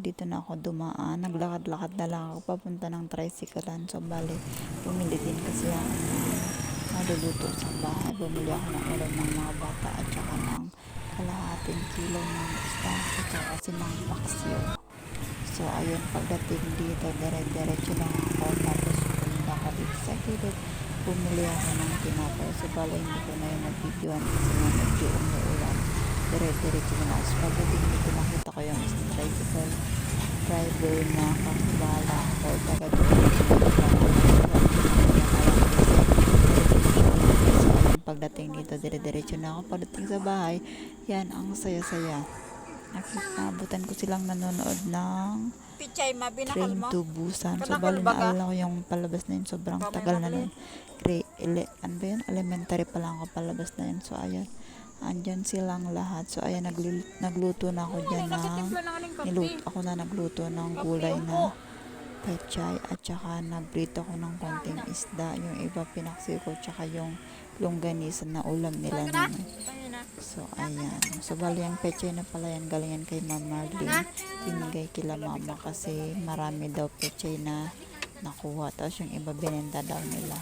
dito na ako dumaan. Naglakad-lakad na lang ako papunta ng tricyclean. So, bali, bumili din kasi ako ng maluluto sa bahay. Bumili ako ng ulam ng mga bata at saka ng kalahating kilo ng isda at saka kasi ng paksiw. So, ayun, pagdating dito, dire-diretso lang ako. Tapos, pumunta ako dito sa gilid. Bumili ako ng tinapay. So, bali, hindi ko na yung nag-videoan kasi nga medyo umuulan. Dire-diretso na lang. So, pagdating dito, nakita ko yung tricycle driver na kakibala ko. Pagdating dito, dire-diretso na ako. Pagdating sa bahay, yan, ang saya-saya. Nakikabutan ko silang nanonood ng Train to Busan. So, bali naalala ko yung palabas na yun. Sobrang tagal na nun. Ano ba yun? Elementary pa lang ako palabas na yun. So, ayan. Andyan silang lahat. So, ayan, nagluto na ako dyan ako na nagluto ng gulay na pechay at saka nagprito ko ng konting isda. Yung iba pinaksi ko tsaka yung longganisa na ulam nila naman. So, ayan. So, bali ang pechay na pala yan galingan kay Ma'am Marlene. Binigay kila mama kasi marami daw pechay na nakuha. Tapos yung iba binenta daw nila.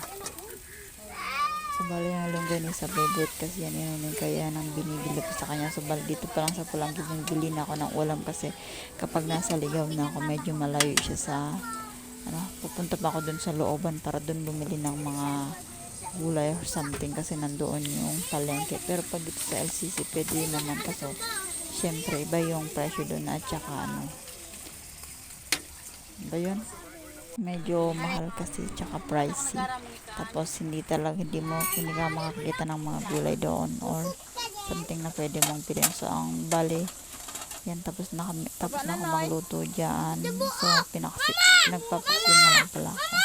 So, bali yung longganisa favorite kasi yan yun kaya nang binibili ko sa kanya. So, bali dito pa lang sa Pulang bili na ako ng ulam kasi kapag nasa Ligaw na ako medyo malayo siya sa pupunta pa ako dun sa looban para dun bumili ng mga gulay or something kasi nandoon yung palengke. Pero pag dito sa LCC pwede naman kasi syempre iba yung presyo doon at saka ba yun? Medyo mahal kasi tsaka pricey. Tapos hindi ka makakita ng mga gulay doon or something na pwede mong pilhin. So ang bali yan, tapos na ako magluto dyan. So nagpapaksi na lang pala ako.